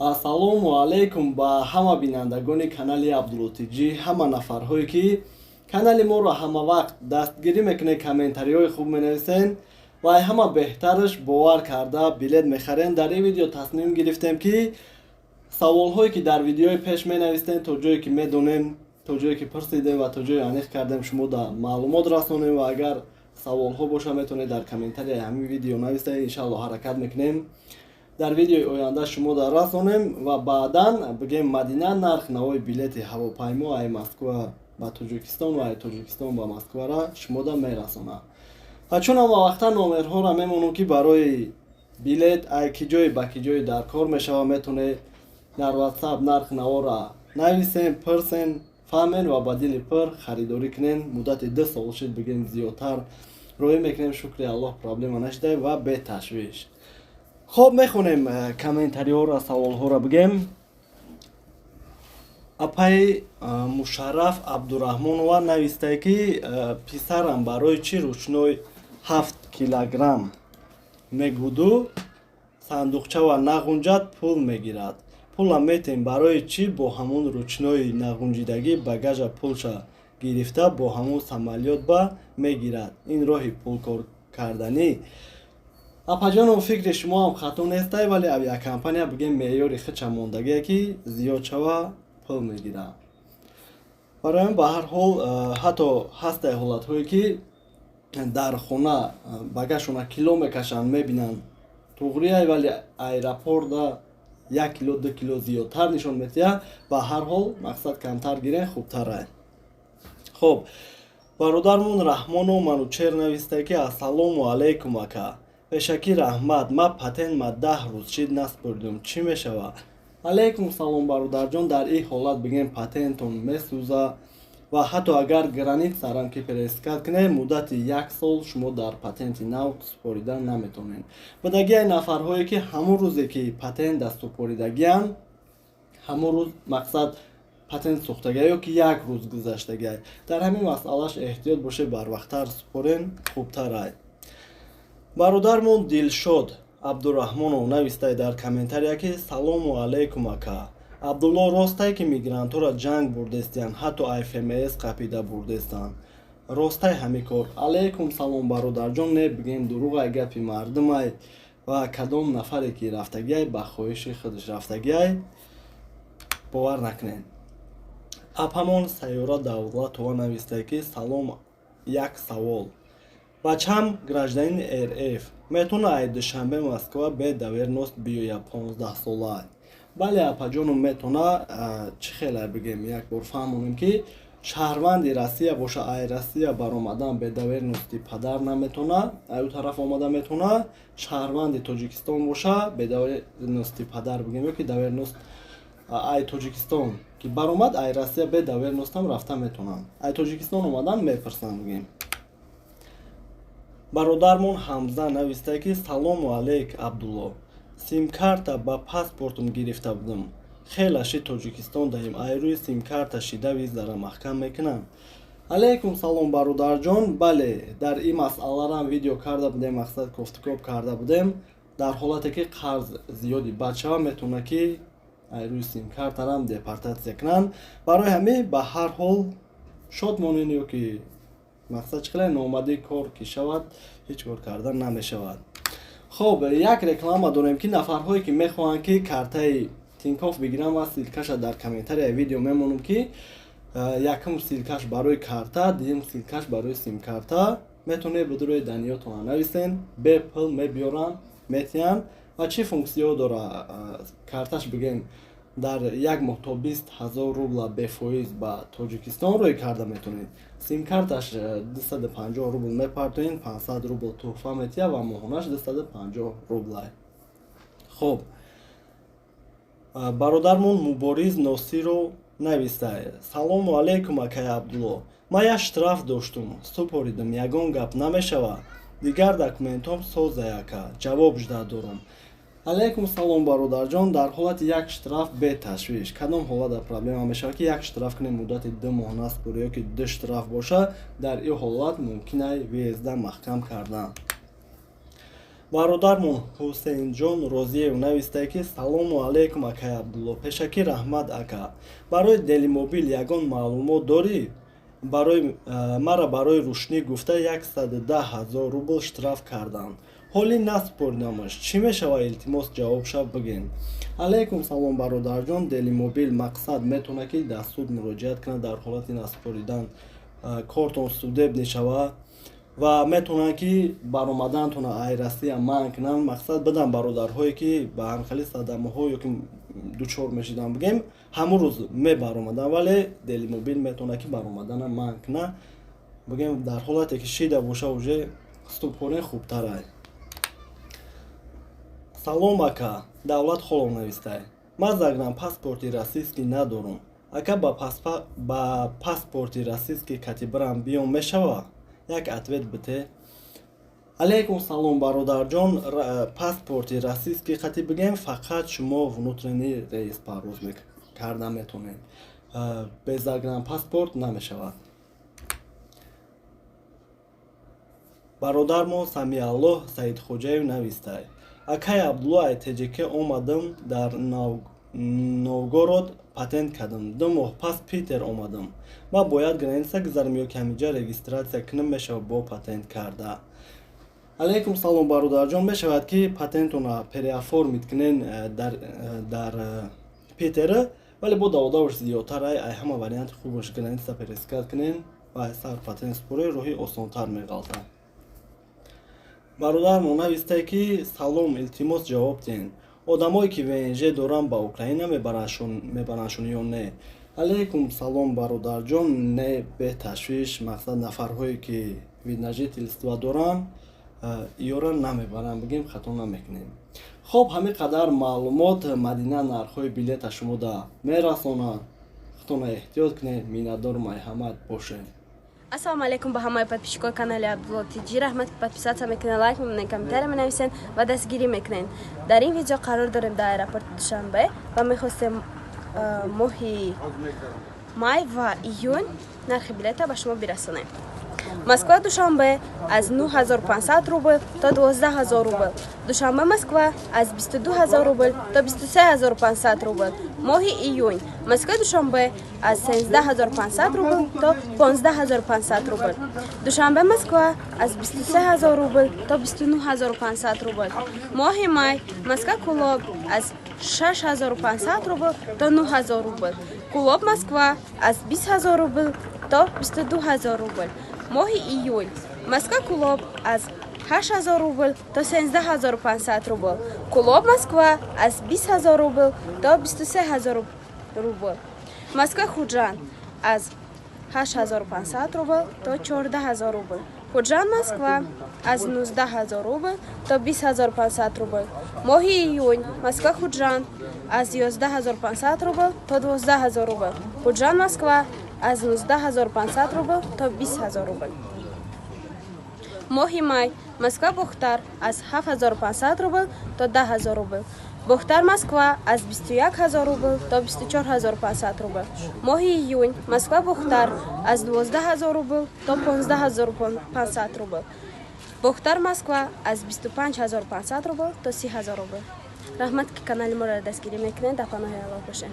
Ассалому алайкум ба ҳама бинандагони канали Абдуллотиҷӣ, ҳама нафарҳое ки канали моро ҳама вақт дастгирӣ мекунед, комментариҳои хуб менависен ва ҳама беҳтараш бовар карда билет мехарен. Дар ин видео тасмим гирифтем ки саволҳое ки дар видеои пеш менавистем, то ҷое ки медонем, то ҷое ки пурсидем ва то ҷое аниқ кардем шумо да маълумот расонем. Ва агар саволҳо боша метавонед дар комментарияи ҳамин видео нависед. Иншалло ҳаракат мекунем дар видеои оянда шумо да расонем ва баъдан бигем Мадина нарх навои билети ҳавопаймо ай Москва ба Тоҷикистон ва ай Тоҷикистон ба Москвара шумо да мерасонад. Ва чун ҳама вақта номерҳоро мемонам ки барои билет ай ки ҷои ба ки ҷои дар кор мешава, метавонед дар WhatsApp нарх навора нависен, пурсен, фаҳмен ва ба дили пур харидорӣ кунен. муддати 2 сол шуд, бигем зиёдтар роҳӣ мекунем. шукри Аллоҳ, проблема нашуда ва бе ташвиш. خب میخونیم کامنتاری ها را، سوال ها را بگیم. اپای مشرف عبدالرحمن و نویسته که پسرم برای چی روشنوی 7 کیلوگرم میگودو صندوقچه و نغنجد پول میگیرد. پول میتیم برای چی با همون روشنوی نغنجیدگی بگاج پولش گرفته با همون سمالیات با میگیرد. این راهی پول کار کردنی. апаҷону фикри шумо ҳам хато нестай, вале авиакомпания бигем меъёри хича мондагие ки зиёд шава пул мегира. барои ин ба ҳар ҳол ҳатто ҳастаи ҳолатҳое ки дар хона багажшона кило мекашанд, мебинанд туғрияй, вале аэропорда 1 кило 2 кило зиёдтар нишон метиҳад. ба ҳар ҳол мақсад камтар гирен хубтарай. хоб бародармон Раҳмону Манучер нависта ки ассалому алайкум ака. Пешаки раҳмат, ма патентма 10 рӯз шид наспурдум, чӣ мешава? Алайкум салом бародарҷон, дар ин ҳолат бигем патентон месӯза ва ҳатто агар границарам ки перескат кунед, муддати 1 сол шумо дар патенти нав супоридан наметавонед. Бидагияи нафарҳое ки ҳамон рӯзе ки патент да супоридагиянд, ҳамон рӯз мақсад патент сӯхтагия ё ки 1 рӯз гузаштагия. дар ҳамин масъалаш эҳтиёт бошед, барвақттар супорен, хубтарай. бародармон Дилшод Абдурраҳмонов навистай дар комментария ки салому алайкум ака. Абдулло ростай ки мигрантора ҷанг бурдестиянд, ҳатто ФМС қапида бурдестанд. Ростай ҳамин кор? Алайкум салом бародарҷон, не бигем дуруғай гапи мардумай ва кадом нафаре ки рафтагиай ба хоҳиши худаш рафтагиай бовар накунед. Апамон Сайёра Давлатова навистай ки салом, як савол. Бачам гражданин РФ метавона ай душанбе Москва бе даверност биёя 15 солаи. Бале апаҷону метавона чӣ хелай бигем, як бор фаҳмонем ки шаҳрванди Россия боша, ай Россия баромадан бе даверности падар наметавона, ай ӯ тараф омада метавона. Шаҳрванди Тоҷикистон боша, бе даверности падар бигем ё ки даверност ай Тоҷикистон ки баромад, ай Россия бе даверностам рафта метавонам. Ай Тоҷикистон омадан мепурсам бигем. бародармон Ҳамза навистай ки салому алейк Абдулло. Сим-карта ба паспортум гирифта будам. Хелаши Тоҷикистон даҳем, ай рӯи сим-карта шидави зара маҳкам мекунам. Алейкум салом бародарҷон. Бале, дар ин масъаларам видео карда будем, мақсад кофтикоб карда будем. Дар ҳолате ки қарз зиёди бад шава, метавона ки ай рӯи сим-картарам депортатсия кунанд. барои ҳамин ба ҳар ҳол шод монед ё ки мақсад чӣ хеле номадӣ кор ки шавад, ҳеҷ кор кардан намешавад. хоб як реклама дорем ки нафарҳое ки мехоҳанд ки картаи Тинькофф бигирам ва силкаша дар комментарияи видео мемонам ки якум силкаш барои карта, дуюм силкаш барои симкарта. метавонед бидурои даниётон нависен, бе пул мебиёранд, метиҳанд ва чӣ функсияҳо дора карташ бигем дар як моҳ то 20,000 рубла бефоиз ба Тоҷикистон рӯй карда метавонед. Сим-карташ 250 рубл мепартоед, 500 рубл туҳфа метиҳад ва моҳонаш 250 рубла. хоб бародармон Мубориз Носиров навистай. Салому алейкум акай Абдулло. Ма як штраф доштум, супоридам, ягон гап намешава. Дигар документом созай ака. ҷавоб жда дорам. алайкум салом бародарҷон. дар ҳолати як штраф бе ташвиш, кадом ҳолата проблема мешавад ки як штраф кунем муддати 2 моҳ наспурӣ ё ки 2 штраф боша, дар ин ҳолат мумкин ай въезда маҳкам кардан. бародармон ҳусейнҷон розиев навистае ки салому алайкум акай Абдулло, пешакӣ раҳмат ака, барои Делимобил ягон маълумот дорӣ? Мара барои рӯшнӣ гуфта 110 000 рубл штраф карданд. ҳолӣ наспурдамаш, чӣ мешавад? Илтимос ҷавобша бигӯед. Алайкум салом бародарҷон, Делимобил мақсад метавонад ки дар суд муроҷиат кунад дар ҳолати наспуридан кортон судеб шавад ва метавонанд ки баромадантона айрасия манъ кунанд. Мақсад бидан бародарҳое ки ба ҳамхали садамаҳо ё ки дучор мешуданд бигем ҳамун рӯз мебаромаданд, вале Делимобил метавонад ки баромадана манъ кунад. Бигем дар ҳолате ки шида боша уже ступҳоне хубтарай. Салом ака, Давлат Холов навистае. Ман загранпаспорти российский надорам. Ака ба паспорти российский катибарам биём мешава? Як ответ бите. Алейкум салом бародарҷон, паспорти российский хати бигем фақат шумо внутренний рейс парвоз карда метавонед. Без загранпаспорт намешавад. Бародармон Самиаллоҳ Саидхоҷаев навистае. Акай Абдулло айтеҷеке омадам дар Новгород патент кардам. 2 моҳ пас Питер омадам. Ма бояд граница гузарам ё ки ҳаминҷа регистратсия кунам мешавад бо патент карда? Алейкум салом бародарҷон, мешавад ки патентона переоформит кунен дар Питера, вале бо даводаваш зиёдтар ай ҳама варианти хубаш граница перескат кунен ва сар патент спуре роҳи осонтар меғалтад. Бародармон навистае ки салом, илтимос ҷавоб диҳен. Одамое ки ВНЖ доранд ба Украина мебараншон ё не? Алейкум салом бародарҷон, не беташвиш, мақсад нафарҳое ки видножительство доранд ёра намебаранд, бигем хато намекунем. Хоб, ҳамин қадар маълумот Мадина нархҳои билета шумода мерасонад. Худтона эҳтиёт кунед, миннатдорум ай ҳамаат бошед. Ассалому алейкум ба ҳамаи подписчикои канали Абдулло Тиҷи. Раҳмат ки подписатсия мекунед, лайк мемонед, комментария менависед ва дастгирӣ мекунед. Дар ин видео қарор дорем дар аэропорти Душанбе ва мехостем моҳи май ва июн нархи билета ба шумо бирасонем. Москва Душанбе аз 9500 рубл то 12000 рубл. Душанбе Москва аз 22000 рубл то 23500 рубл. Моҳи июнь Москва Душанбе аз 13500 рубл то 15500 рубл. Душанбе Москва аз 23000 рубл то 29500 рубл. Моҳи май Москва Кулоб аз 6500 рубл то 9000 рубл. Кулоб Москва аз 20000 рубл то 22000 рубл. Моҳи июль Москва Кулоб аз 8000 рубл то 17500 рубл. Кулоб Москва аз 20000 рубл то 23000 рубл. Москва Худжан аз 8500 рубл то 14000 рубл. Худжан Москва аз 19000 рубл то 20500 рубл. Моҳи июнь Москва Худжан аз 11500 рубл то 12000 рубл. Худжан Москва аз 19500 рубл то 20000 рубл. Моҳи май Москва Бухтар аз 7500 рубл то 10000 рубл. Бухтар Москва аз 21000 рубл то 24500 рубл. Моҳи июнь Москва Бухтар аз 12000 рубл то 15500 рубл. Бухтар Москва аз 25500 рубл то 30000 рубл. Раҳмат ки канали моро дастгирӣ мекунед. Дар паноҳи Аллоҳ бошед.